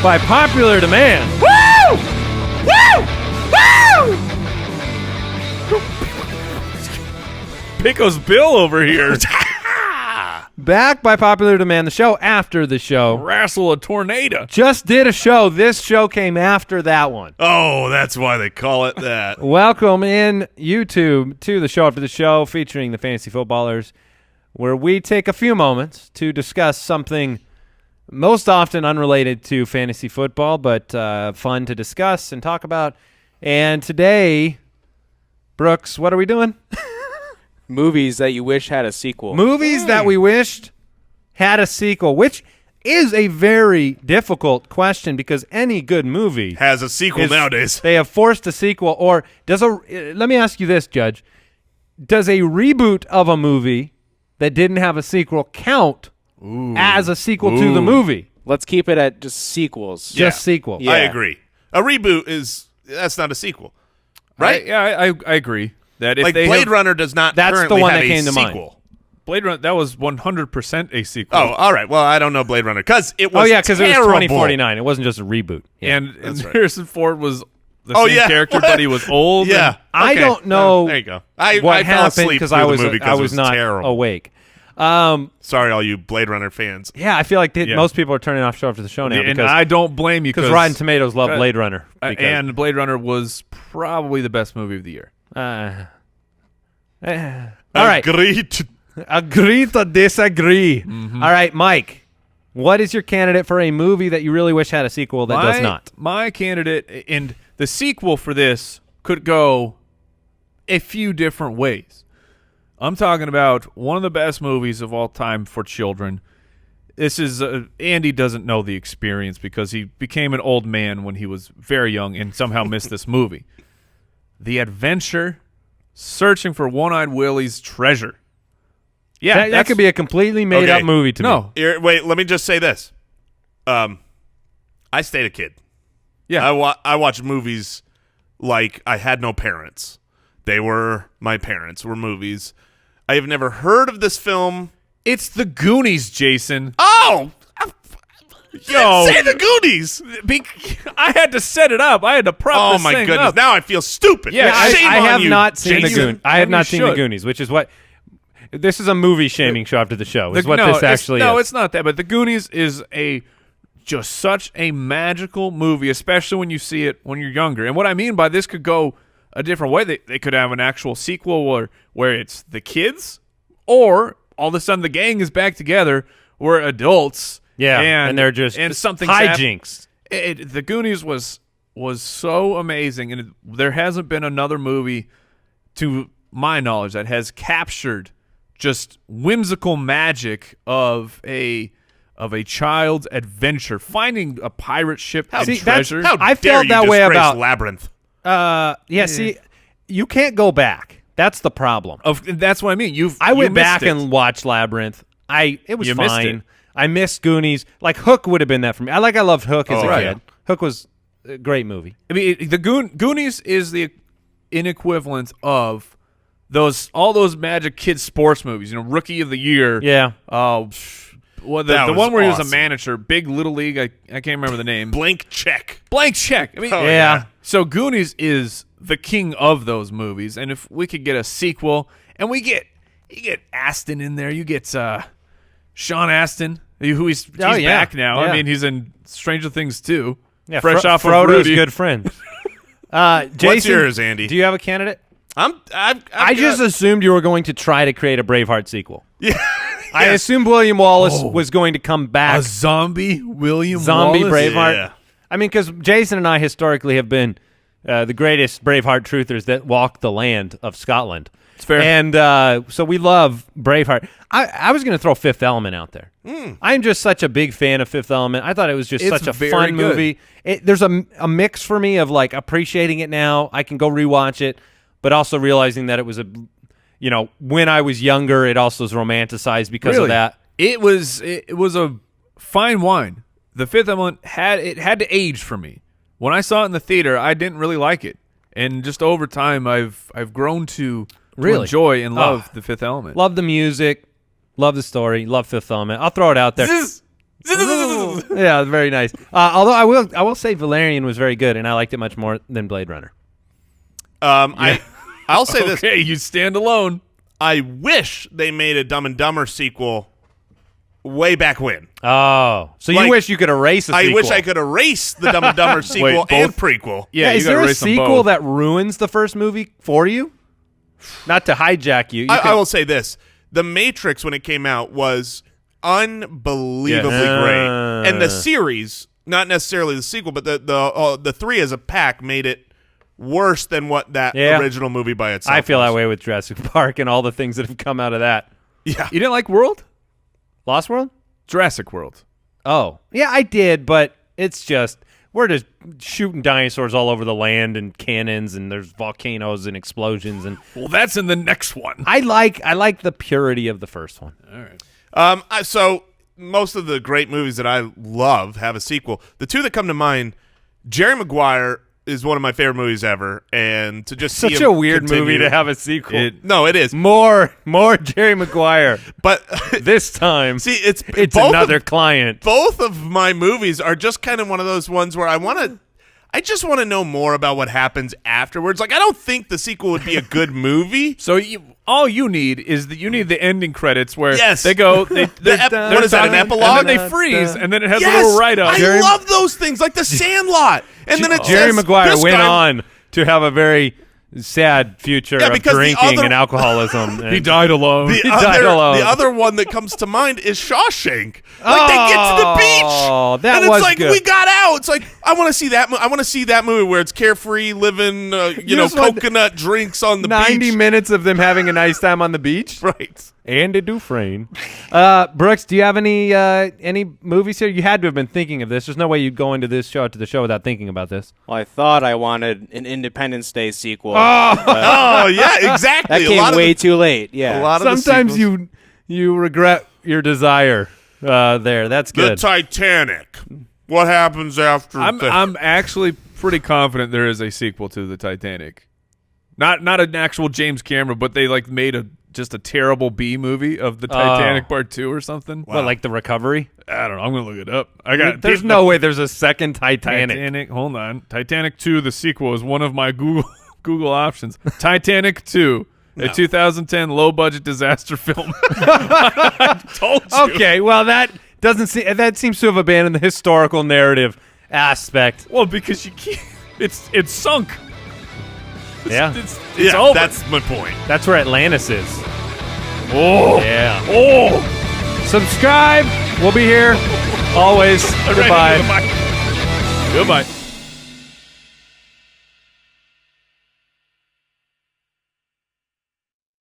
by popular demand. Woo! Woo! Woo! Pico's Bill over here. Back by popular demand, the show after the show. Wrestle a tornado. Just did a show. This show came after that one. Oh, that's why they call it that. Welcome in YouTube to the show after the show featuring the Fantasy Footballers, where we take a few moments to discuss something most often unrelated to fantasy football, but fun to discuss and talk about. And today, Brooks, what are we doing? Movies that you wish had a sequel. Movies that we wished had a sequel, which is a very difficult question because any good movie Has a sequel nowadays. They have forced a sequel, or does let me ask you this, Judge. Does a reboot of a movie that didn't have a sequel count as a sequel to the movie? Let's keep it at just sequels. Just sequel. Yeah. I agree. A reboot that's not a sequel, right? I agree. That if Like they Blade Runner does not That's the currently one have that a came to mind. sequel. Blade Runner, that was 100% a sequel. Oh, all right. Well, I don't know Blade Runner because it was because it was terrible. 2049. It wasn't just a reboot. Yeah. and that's right. Harrison Ford was the Oh, same yeah. character, but he was old. Yeah. I Okay. don't know There you go. I what fell happened asleep because through I the was movie 'cause it was not terrible. awake. Sorry, all you Blade Runner fans. Yeah, I feel like Yeah. most people are turning off show after the show now And because I don't blame you because Rotten Tomatoes love Blade Runner. Because, and Blade Runner was probably the best movie of the year. all right. Agree to disagree. Mm-hmm. All right, Mike, what is your candidate for a movie that you really wish had a sequel that does not? My candidate, and the sequel for this could go a few different ways. I'm talking about one of the best movies of all time for children. This is Andy doesn't know the experience because he became an old man when he was very young and somehow missed this movie. The Adventure, Searching for One-Eyed Willie's Treasure. Yeah, That could be a completely made-up movie to me. No, Wait, let me just say this. I stayed a kid. yeah, I watched movies like I had no parents. They were my parents. Were movies. I have never heard of this film. it's the Goonies, Jason. Oh, Yo. say the Goonies. I had to set it up. I had to prop Oh this my thing goodness! up. Now I feel stupid. Yeah, Shame I on have you, not seen the Jason. Goonies. I have You not seen the should. Goonies, which is what this is a movie shaming show after the show. Is what No, this it's- actually No, is. it's not that. But the Goonies is just such a magical movie, especially when you see it when you're younger. And what I mean by this could go a different way. They could have an actual sequel where it's the kids, or all of a sudden the gang is back together. We're adults. Yeah, and and they're just something hijinks. The Goonies was so amazing, and there hasn't been another movie, to my knowledge, that has captured just whimsical magic of a child's adventure, finding a pirate ship and See, that's- treasure. How I dare felt you that way disgrace about- Labyrinth. See, you can't go back. That's the problem. That's what I mean. I went back it. and watched Labyrinth. It was You missed fine. it. I missed Goonies. Like Hook would have been that for me. I loved Hook as a right. kid. Hook was a great movie. I mean, the Goonies is the inequivalent of all those magic kids sports movies. You know, Rookie of the Year. Yeah. Well, the That was one where he was awesome. a manager, Big Little League. I can't remember the name. Blank check. Blank check. I mean, Oh, yeah. So Goonies is the king of those movies, and if we could get a sequel, and you get Aston in there, you get Sean Aston, he's yeah. back now. Yeah. I mean, he's in Stranger Things too. Yeah, fresh off Frodo's of Rudy. good friend. Jason, What's yours, Andy? Do you have a candidate? I just assumed you were going to try to create a Braveheart sequel. Yeah. I assumed William Wallace was going to come back. A zombie William Zombie Wallace? Braveheart. Yeah. I mean, because Jason and I historically have been the greatest Braveheart truthers that walk the land of Scotland. It's fair. And so we love Braveheart. I was going to throw Fifth Element out there. I'm just such a big fan of Fifth Element. I thought it was just It's such a very fun good. movie. There's a mix for me of like appreciating it now. I can go rewatch it, but also realizing that it was when I was younger, it also was romanticized because of that. It was a fine wine. The Fifth Element had to age for me. When I saw it in the theater, I didn't really like it, and just over time, I've grown to Really? enjoy and love the Fifth Element. Love the music, love the story, love Fifth Element. I'll throw it out there. Yeah, very nice. Although I will say Valerian was very good, and I liked it much more than Blade Runner. I'll say this. Okay, you stand alone. I wish they made a Dumb and Dumber sequel way back when. Oh, so you Like, wish you could erase a sequel? I wish I could erase the Dumb and Dumber sequel and prequel. Yeah, you is gotta there a erase them sequel both. that ruins the first movie for you? Not to hijack you. I will say this. The Matrix, when it came out, was unbelievably Yes. great. And the series, not necessarily the sequel, but the three as a pack made it worse than what that original movie by itself I feel was. that way with Jurassic Park and all the things that have come out of that. Yeah. You didn't like World? Lost World? Jurassic World. Oh, yeah, I did, but it's just we're just shooting dinosaurs all over the land and cannons, and there's volcanoes and explosions, and Well, that's in the next one. I like the purity of the first one. All right. So most of the great movies that I love have a sequel. The two that come to mind, Jerry Maguire is one of my favorite movies ever, and to just see Such him a weird movie continue- to have a sequel. No, it is. More Jerry Maguire. But This time, see, it's it's both another of, client. both of my movies are just kind of one of those ones where I just want to know more about what happens afterwards. Like, I don't think the sequel would be a good movie. So all you need is the ending credits where Yes. they go. What what is that, an epilogue? And then they freeze, and then it has a Yes, little write-up. I love those things, like The Sandlot. And then it Jerry says, Maguire this went guy- on to have a very sad future Yeah, of because the drinking other- and alcoholism. He died alone. The He died alone. other one that comes to mind is Shawshank. Like, they get to the beach. Oh, that and it's was like, good. we got out. It's like, I want to see that. I want to see that movie where it's carefree, living, just want coconut drinks on the 90 beach. minutes of them having a nice time on the beach. Right. Andy Dufresne. Brooks, do you have any movies here? You had to have been thinking of this. There's no way you'd go into the show without thinking about this. Well, I thought I wanted an Independence Day sequel. Oh, yeah, exactly. That came way too late. Yeah. A lot of the Sometimes sequels- you regret your desire there. That's The good. Titanic. What happens after I'm actually pretty confident there is a sequel to the Titanic. Not an actual James Cameron, but they like made just a terrible B movie of the Titanic Part 2 or something. What, like The Recovery? I don't know. I'm gonna look it up. I got. There's no way there's a second Titanic. Titanic. Hold on. Titanic 2, the sequel, is one of my Google options. Titanic 2, a 2010 low-budget disaster film. I told you. Okay, well that seems to have abandoned the historical narrative aspect. Well, because you can't. It's sunk. Yeah, It's Yeah, over. that's my point. that's where Atlantis is. Oh. Yeah. Oh. Subscribe. We'll be here always. Right Goodbye. into the mic. Goodbye.